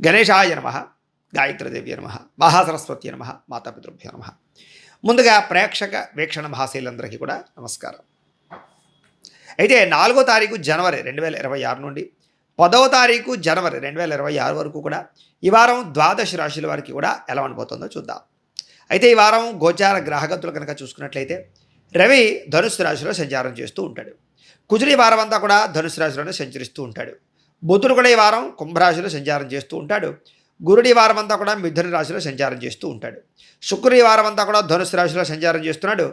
గణేశాయ నమ, గాయత్రీదేవ్య నమ, మహాసరస్వతి నమ, మాతాపితృభ్యో నమ. ముందుగా ప్రేక్షక వీక్షణ మహాశైలందరికీ కూడా నమస్కారం. అయితే 4వ తారీఖు జనవరి 2026 నుండి 10వ తారీఖు జనవరి 2026 వరకు కూడా ఈ వారం ద్వాదశ రాశుల వారికి కూడా ఎలా ఉండబోతుందో చూద్దాం. అయితే ఈ వారం గోచార గ్రహగతులు కనుక చూసుకున్నట్లయితే రవి ధనుస్సు రాశిలో సంచారం చేస్తూ ఉంటాడు. కుజుడు ఈ వారం అంతా కూడా ధనుస్సు రాశిలోనే సంచరిస్తూ ఉంటాడు. బుధుడు కూడా ఈ వారం కుంభరాశిలో సంచారం చేస్తూ ఉంటాడు. గురుడు ఈ వారం అంతా కూడా మిథున రాశిలో సంచారం చేస్తూ ఉంటాడు. శుక్రుడు ఈ వారం అంతా కూడా ధనుస్సు రాశిలో సంచారం చేస్తున్నాడు.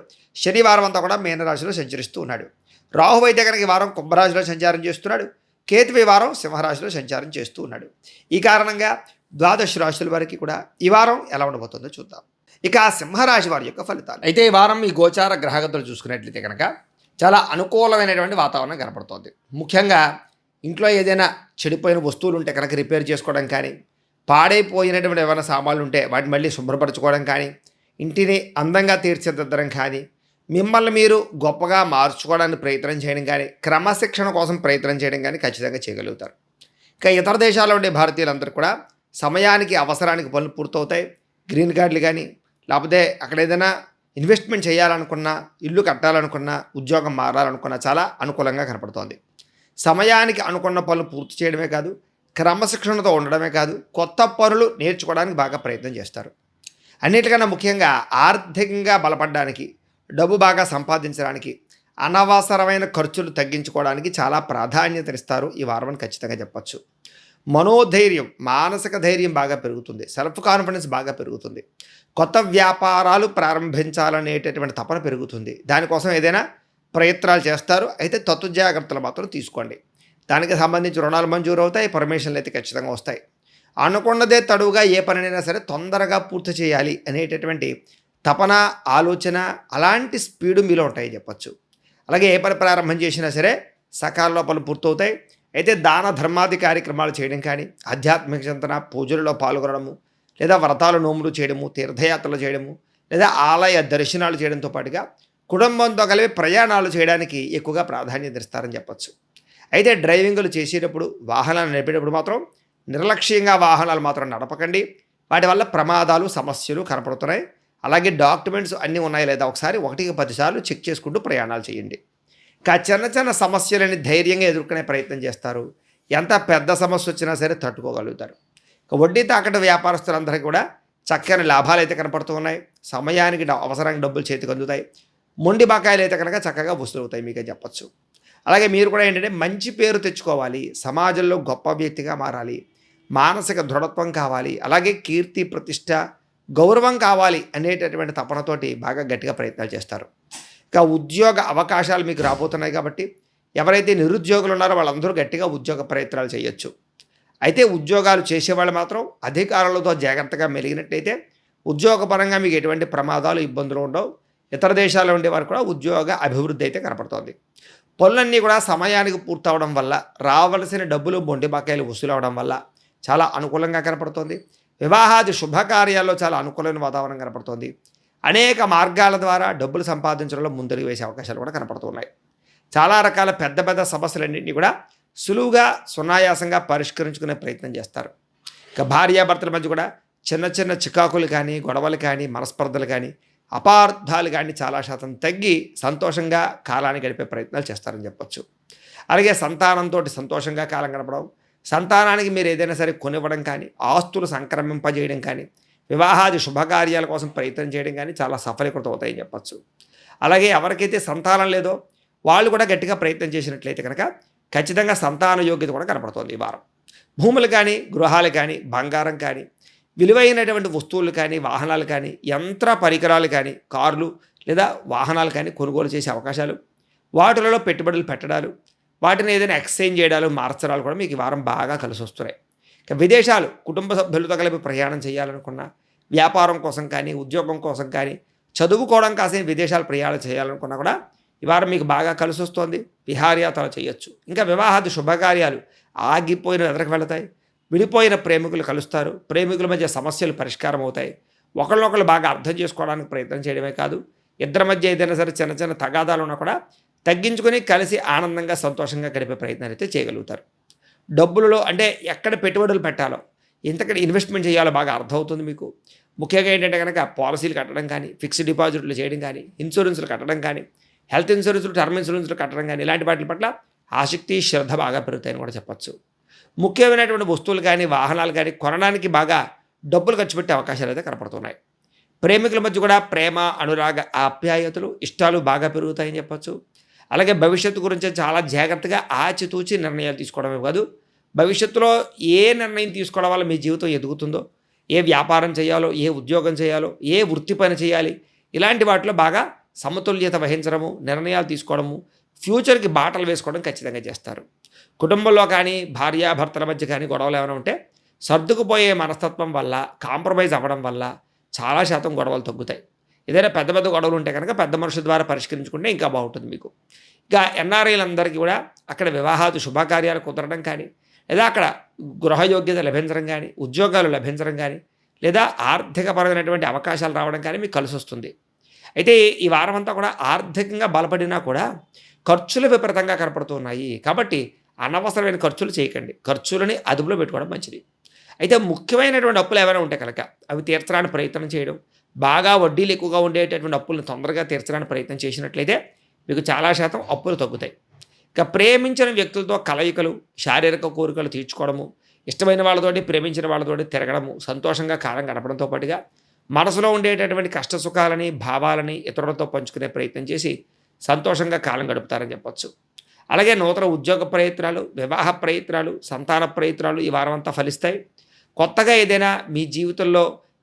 శనివారం అంతా కూడా మీనరాశిలో సంచరిస్తూ ఉన్నాడు. రాహు అయితే కనుక ఈ వారం కుంభరాశిలో సంచారం చేస్తున్నాడు. కేతువు ఈ వారం సింహరాశిలో సంచారం చేస్తూ ఉన్నాడు. ఈ కారణంగా ద్వాదశ రాశుల వారికి కూడా ఈ వారం ఎలా ఉండబోతుందో చూద్దాం. ఇక సింహరాశి వారి యొక్క ఫలితాలు. అయితే ఈ వారం ఈ గోచార గ్రహగతులు చూసుకున్నట్లయితే కనుక చాలా అనుకూలమైనటువంటి వాతావరణం కనపడుతోంది. ముఖ్యంగా ఇంట్లో ఏదైనా చెడిపోయిన వస్తువులు ఉంటే కనుక రిపేర్ చేసుకోవడం కానీ, పాడైపోయినటువంటి ఏమైనా సామాన్లు ఉంటే వాటిని మళ్ళీ శుభ్రపరచుకోవడం కానీ, ఇంటిని అందంగా తీర్చిదిద్దడం కానీ, మిమ్మల్ని మీరు గొప్పగా మార్చుకోవడానికి ప్రయత్నం చేయడం కానీ, క్రమశిక్షణ కోసం ప్రయత్నం చేయడం కానీ ఖచ్చితంగా చేయగలుగుతారు. ఇంకా ఇతర దేశాల్లో ఉండే భారతీయులందరూ కూడా సమయానికి అవసరానికి పనులు పూర్తవుతాయి. గ్రీన్ కార్డులు కానీ, లేకపోతే అక్కడ ఏదైనా ఇన్వెస్ట్మెంట్ చేయాలనుకున్నా, ఇల్లు కట్టాలనుకున్నా, ఉద్యోగం మారాలనుకున్నా చాలా అనుకూలంగా కనపడుతోంది. సమయానికి అనుకున్న పనులు పూర్తి చేయడమే కాదు, క్రమశిక్షణతో ఉండడమే కాదు, కొత్త పనులు నేర్చుకోవడానికి బాగా ప్రయత్నం చేస్తారు. అన్నిటికన్నా ముఖ్యంగా ఆర్థికంగా బలపడడానికి, డబ్బు బాగా సంపాదించడానికి, అనవసరమైన ఖర్చులు తగ్గించుకోవడానికి చాలా ప్రాధాన్యతనిస్తారు ఈ వారం అని ఖచ్చితంగా చెప్పచ్చు. మనోధైర్యం, మానసిక ధైర్యం బాగా పెరుగుతుంది. సెల్ఫ్ కాన్ఫిడెన్స్ బాగా పెరుగుతుంది. కొత్త వ్యాపారాలు ప్రారంభించాలనేటటువంటి తపన పెరుగుతుంది. దానికోసం ఏదైనా ప్రయత్నాలు చేస్తారు. అయితే తత్వ జాగ్రత్తలు మాత్రం తీసుకోండి. దానికి సంబంధించి రుణాలు మంజూరు అవుతాయి. పర్మిషన్లు అయితే ఖచ్చితంగా వస్తాయి. అనుకున్నదే తడువుగా ఏ పనినైనా సరే తొందరగా పూర్తి చేయాలి అనేటటువంటి తపన, ఆలోచన, అలాంటి స్పీడు మీలో ఉంటాయి చెప్పచ్చు. అలాగే ఏ పని ప్రారంభం చేసినా సరే సకాలంలో పనులు పూర్తవుతాయి. అయితే దాన ధర్మాది కార్యక్రమాలు చేయడం కానీ, ఆధ్యాత్మిక చింతన, పూజలలో పాల్గొనడము, లేదా వ్రతాలు నోములు చేయడము, తీర్థయాత్రలు చేయడము, లేదా ఆలయ దర్శనాలు చేయడంతో పాటుగా కుటుంబంతో కలిపి ప్రయాణాలు చేయడానికి ఎక్కువగా ప్రాధాన్యత ఇస్తారని చెప్పచ్చు. అయితే డ్రైవింగ్లు చేసేటప్పుడు, వాహనాలు నడిపేటప్పుడు మాత్రం నిర్లక్ష్యంగా వాహనాలు మాత్రం నడపకండి. వాటి వల్ల ప్రమాదాలు, సమస్యలు కనపడుతున్నాయి. అలాగే డాక్యుమెంట్స్ అన్నీ ఉన్నాయి లేదా ఒకసారి 1కి 10 సార్లు చెక్ చేసుకుంటూ ప్రయాణాలు చేయండి. ఇంకా చిన్న చిన్న సమస్యలని ధైర్యంగా ఎదుర్కొనే ప్రయత్నం చేస్తారు. ఎంత పెద్ద సమస్య వచ్చినా సరే తట్టుకోగలుగుతారు. ఇక వడ్డీ తాకట్టు వ్యాపారస్తులందరికీ కూడా చక్కని లాభాలు అయితే కనపడుతూ ఉన్నాయి. సమయానికి అవసరానికి డబ్బులు చేతికి అందుతాయి. మొండి బకాయిలు అయితే కనుక చక్కగా వసూలవుతాయి మీకే చెప్పచ్చు. అలాగే మీరు కూడా ఏంటంటే మంచి పేరు తెచ్చుకోవాలి, సమాజంలో గొప్ప వ్యక్తిగా మారాలి, మానసిక దృఢత్వం కావాలి, అలాగే కీర్తి, ప్రతిష్ట, గౌరవం కావాలి అనేటటువంటి తపనతోటి బాగా గట్టిగా ప్రయత్నాలు చేస్తారు. ఇంకా ఉద్యోగ అవకాశాలు మీకు రాబోతున్నాయి కాబట్టి ఎవరైతే నిరుద్యోగులు ఉన్నారో వాళ్ళందరూ గట్టిగా ఉద్యోగ ప్రయత్నాలు చేయొచ్చు. అయితే ఉద్యోగాలు చేసేవాళ్ళు మాత్రం అధికారులతో జాగ్రత్తగా మెలిగినట్టయితే ఉద్యోగపరంగా మీకు ఎటువంటి ప్రమాదాలు, ఇబ్బందులు ఉండవు. ఇతర దేశాల్లో ఉండేవారు కూడా ఉద్యోగ అభివృద్ధి అయితే కనపడుతోంది. పనులన్నీ కూడా సమయానికి పూర్తవడం వల్ల, రావలసిన డబ్బులు మొండి బకాయిలు వసూలు అవడం వల్ల చాలా అనుకూలంగా కనపడుతోంది. వివాహాది శుభకార్యాల్లో చాలా అనుకూలమైన వాతావరణం కనపడుతోంది. అనేక మార్గాల ద్వారా డబ్బులు సంపాదించడంలో ముందడుగు వేసే అవకాశాలు కూడా కనపడుతున్నాయి. చాలా రకాల పెద్ద పెద్ద సమస్యలన్నింటినీ కూడా సులువుగా, సునాయాసంగా పరిష్కరించుకునే ప్రయత్నం చేస్తారు. ఇక భార్యాభర్తల మధ్య కూడా చిన్న చిన్న చికాకులు కానీ, గొడవలు కానీ, మనస్పర్ధలు కానీ, అపార్థాలు కానీ చాలా శాతం తగ్గి సంతోషంగా కాలాన్ని గడిపే ప్రయత్నాలు చేస్తారని చెప్పచ్చు. అలాగే సంతానంతో సంతోషంగా కాలం గడపడం, సంతానానికి మీరు ఏదైనా సరే కొనివ్వడం కానీ, ఆస్తులు సంక్రమింపజేయడం కానీ, వివాహాది శుభకార్యాల కోసం ప్రయత్నం చేయడం కానీ చాలా సఫలీకృతం అవుతాయని చెప్పచ్చు. అలాగే ఎవరికైతే సంతానం లేదో వాళ్ళు కూడా గట్టిగా ప్రయత్నం చేసినట్లయితే కనుక ఖచ్చితంగా సంతాన యోగ్యత కూడా కనపడుతుంది ఈ వారం. భూములు కానీ, గృహాలు కానీ, బంగారం కానీ, విలువైనటువంటి వస్తువులు కానీ, వాహనాలు కానీ, యంత్ర పరికరాలు కానీ, కార్లు లేదా వాహనాలు కానీ కొనుగోలు చేసే అవకాశాలు, వాటిలలో పెట్టుబడులు పెట్టడాలు, వాటిని ఏదైనా ఎక్స్చేంజ్ చేయడాలు, మార్చడాలు కూడా మీకు ఈ వారం బాగా కలిసి వస్తున్నాయి. ఇక విదేశాలు కుటుంబ సభ్యులతో కలిపి ప్రయాణం చేయాలనుకున్నా, వ్యాపారం కోసం కానీ, ఉద్యోగం కోసం కానీ, చదువుకోవడం కాసిన విదేశాలు ప్రయాణం చేయాలనుకున్నా కూడా ఈ వారం మీకు బాగా కలిసి వస్తుంది. విహారయాత్రలు చేయొచ్చు. ఇంకా వివాహాది శుభకార్యాలు ఆగిపోయిన ఎదరికి వెళతాయి. విడిపోయిన ప్రేమికులు కలుస్తారు. ప్రేమికుల మధ్య సమస్యలు పరిష్కారం అవుతాయి. ఒకళ్ళొకళ్ళు బాగా అర్థం చేసుకోవడానికి ప్రయత్నం చేయడమే కాదు, ఇద్దరి మధ్య ఏదైనా సరే చిన్న చిన్న తగాదాలు ఉన్నా కూడా తగ్గించుకొని కలిసి ఆనందంగా, సంతోషంగా గడిపే ప్రయత్నాలు అయితే చేయగలుగుతారు. డబ్బులలో అంటే ఎక్కడ పెట్టుబడులు పెట్టాలో, ఎంతకన్నా ఇన్వెస్ట్మెంట్ చేయాలో బాగా అర్థమవుతుంది మీకు. ముఖ్యంగా ఏంటంటే కనుక పాలసీలు కట్టడం కానీ, ఫిక్స్డ్ డిపాజిట్లు చేయడం కానీ, ఇన్సూరెన్స్లు కట్టడం కానీ, హెల్త్ ఇన్సూరెన్స్లు, టర్మ్ ఇన్సూరెన్స్లు కట్టడం కానీ, ఇలాంటి వాటి పట్ల ఆసక్తి, శ్రద్ధ బాగా పెరుగుతాయని కూడా చెప్పచ్చు. ముఖ్యమైనటువంటి వస్తువులు కానీ, వాహనాలు కానీ కొనడానికి బాగా డబ్బులు ఖర్చు పెట్టే అవకాశాలు అయితే కనపడుతున్నాయి. ప్రేమికుల మధ్య కూడా ప్రేమ, అనురాగ, ఆప్యాయతలు, ఇష్టాలు బాగా పెరుగుతాయని చెప్పచ్చు. అలాగే భవిష్యత్తు గురించి చాలా జాగ్రత్తగా ఆచితూచి నిర్ణయాలు తీసుకోవడమే కాదు, భవిష్యత్తులో ఏ నిర్ణయం తీసుకోవడం వల్ల మీ జీవితం ఎదుగుతుందో, ఏ వ్యాపారం చేయాలో, ఏ ఉద్యోగం చేయాలో, ఏ వృత్తి పని చేయాలి, ఇలాంటి వాటిలో బాగా సమతుల్యత వహించడము, నిర్ణయాలు తీసుకోవడము, ఫ్యూచర్కి బాటలు వేసుకోవడం ఖచ్చితంగా చేస్తారు. కుటుంబంలో కానీ, భార్యాభర్తల మధ్య కానీ గొడవలు ఏమైనా ఉంటే సర్దుకుపోయే మనస్తత్వం వల్ల, కాంప్రమైజ్ అవ్వడం వల్ల చాలా శాతం గొడవలు తగ్గుతాయి. ఏదైనా పెద్ద పెద్ద గొడవలు ఉంటే కనుక పెద్ద మనుషుల ద్వారా పరిష్కరించుకుంటే ఇంకా బాగుంటుంది మీకు. ఇక ఎన్ఆర్ఐలందరికీ కూడా అక్కడ వివాహాది శుభకార్యాలు కుదరడం కానీ, లేదా అక్కడ గృహయోగ్యత లభించడం కానీ, ఉద్యోగాలు లభించడం కానీ, లేదా ఆర్థికపరమైనటువంటి అవకాశాలు రావడం కానీ మీకు కలిసి వస్తుంది. అయితే ఈ వారం అంతా కూడా ఆర్థికంగా బలపడినా కూడా ఖర్చులు విపరీతంగా కనపడుతున్నాయి. కాబట్టి అనవసరమైన ఖర్చులు చేయకండి. ఖర్చులని అదుపులో పెట్టుకోవడం మంచిది. అయితే ముఖ్యమైనటువంటి అప్పులు ఏమైనా ఉంటే కనుక అవి తీర్చడానికి ప్రయత్నం చేయడం, బాగా వడ్డీలు ఎక్కువగా ఉండేటటువంటి అప్పులను తొందరగా తీర్చడానికి ప్రయత్నం చేసినట్లయితే మీకు చాలా శాతం అప్పులు తగ్గుతాయి. ఇక ప్రేమించిన వ్యక్తులతో కలయికలు, శారీరక కోరికలు తీర్చుకోవడము, ఇష్టమైన వాళ్ళతోటి, ప్రేమించిన వాళ్ళతోటి తిరగడము, సంతోషంగా కాలం గడపడంతో పాటుగా మనసులో ఉండేటటువంటి కష్ట సుఖాలని, భావాలని ఇతరులతో పంచుకునే ప్రయత్నం చేసి సంతోషంగా కాలం గడుపుతారని చెప్పచ్చు. అలాగే నూతన ఉద్యోగ ప్రయత్నాలు, వివాహ ప్రయత్నాలు, సంతాన ప్రయత్నాలు ఈ వారం అంతా ఫలిస్తాయి. కొత్తగా ఏదైనా మీ జీవితంలో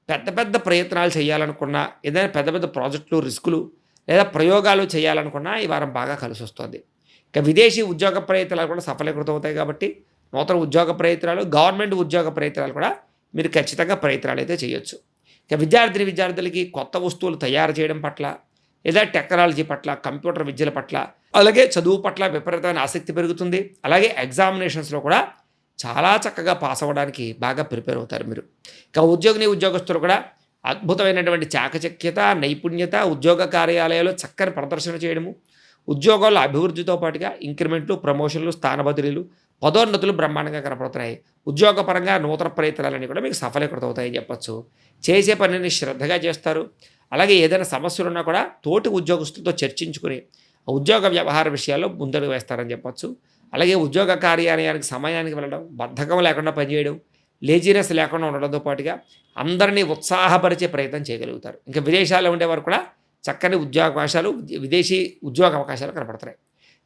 పెద్ద పెద్ద ప్రయత్నాలు చేయాలనుకున్నా, ఏదైనా పెద్ద పెద్ద ప్రాజెక్టులు, రిస్కులు లేదా ప్రయోగాలు చేయాలనుకున్నా ఈ వారం బాగా కలిసి వస్తుంది. ఇక విదేశీ ఉద్యోగ ప్రయత్నాలు కూడా సఫలీకృతం అవుతాయి. కాబట్టి నూతన ఉద్యోగ ప్రయత్నాలు, గవర్నమెంట్ ఉద్యోగ ప్రయత్నాలు కూడా మీరు ఖచ్చితంగా ప్రయత్నాలు అయితే చేయొచ్చు. ఇక విద్యార్థులకి కొత్త వస్తువులు తయారు చేయడం పట్ల, లేదా టెక్నాలజీ పట్ల, కంప్యూటర్ విద్యల పట్ల, అలాగే చదువు పట్ల విపరీతమైన ఆసక్తి పెరుగుతుంది. అలాగే ఎగ్జామినేషన్స్లో కూడా చాలా చక్కగా పాస్ అవ్వడానికి బాగా ప్రిపేర్ అవుతారు మీరు. ఇక ఉద్యోగస్తులు కూడా అద్భుతమైనటువంటి చాకచక్యత, నైపుణ్యత, ఉద్యోగ కార్యాలయాల్లో చక్కని ప్రదర్శన చేయడము, ఉద్యోగాల అభివృద్ధితో పాటుగా ఇంక్రిమెంట్లు, ప్రమోషన్లు, స్థాన బదిలీలు, పదోన్నతులు బ్రహ్మాండంగా కనపడుతున్నాయి. ఉద్యోగపరంగా నూతన ప్రయత్నాలన్నీ కూడా మీకు సఫలీకృతం అవుతాయని చెప్పచ్చు. చేసే పనిని శ్రద్ధగా చేస్తారు. అలాగే ఏదైనా సమస్యలు ఉన్నా కూడా తోటి ఉద్యోగస్తులతో చర్చించుకుని ఉద్యోగ వ్యవహార విషయాల్లో ముందడుగు వేస్తారని చెప్పచ్చు. అలాగే ఉద్యోగ కార్యాలయానికి సమయానికి వెళ్ళడం, బద్ధకం లేకుండా పనిచేయడం, లేజినెస్ లేకుండా ఉండడంతో పాటుగా అందరినీ ఉత్సాహపరిచే ప్రయత్నం చేయగలుగుతారు. ఇంకా విదేశాల్లో ఉండేవారు కూడా చక్కని ఉద్యోగావకాశాలు, విదేశీ ఉద్యోగ అవకాశాలు కనపడుతున్నాయి.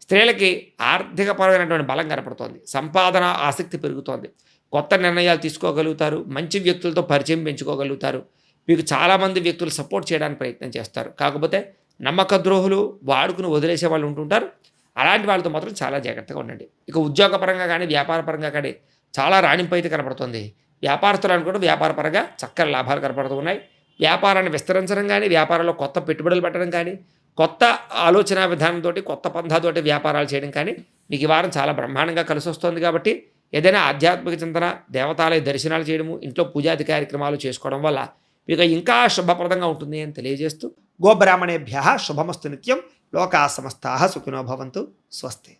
స్త్రీలకి ఆర్థికపరమైనటువంటి బలం కనపడుతోంది. సంపాదన ఆసక్తి పెరుగుతోంది. కొత్త నిర్ణయాలు తీసుకోగలుగుతారు. మంచి వ్యక్తులతో పరిచయం పెంచుకోగలుగుతారు. మీకు చాలామంది వ్యక్తులు సపోర్ట్ చేయడానికి ప్రయత్నం చేస్తారు. కాకపోతే నమ్మక ద్రోహులు, వాడుకుని వదిలేసే వాళ్ళు ఉంటుంటారు. అలాంటి వాళ్ళతో మాత్రం చాలా జాగ్రత్తగా ఉండండి. ఇక ఉద్యోగపరంగా కానీ, వ్యాపారపరంగా కానీ చాలా రాణింపు అయితే కనపడుతుంది. వ్యాపారస్తులను కూడా వ్యాపారపరంగా చక్కని లాభాలు కనపడుతున్నాయి. వ్యాపారాన్ని విస్తరించడం కానీ, వ్యాపారంలో కొత్త పెట్టుబడులు పెట్టడం కానీ, కొత్త ఆలోచన విధానంతో, కొత్త పంథాతోటి వ్యాపారాలు చేయడం కానీ మీకు ఈ వారం చాలా బ్రహ్మాండంగా కలిసి వస్తుంది. కాబట్టి ఏదైనా ఆధ్యాత్మిక చింతన, దేవతాలయ దర్శనాలు చేయడము, ఇంట్లో పూజాది కార్యక్రమాలు చేసుకోవడం వల్ల మీకు ఇంకా శుభప్రదంగా ఉంటుంది అని తెలియజేస్తూ, గోబ్రాహ్మణేభ్యః శుభమస్తు నిత్యం. లోకా సమస్తాః సుఖినో భవంతు. స్వస్తి.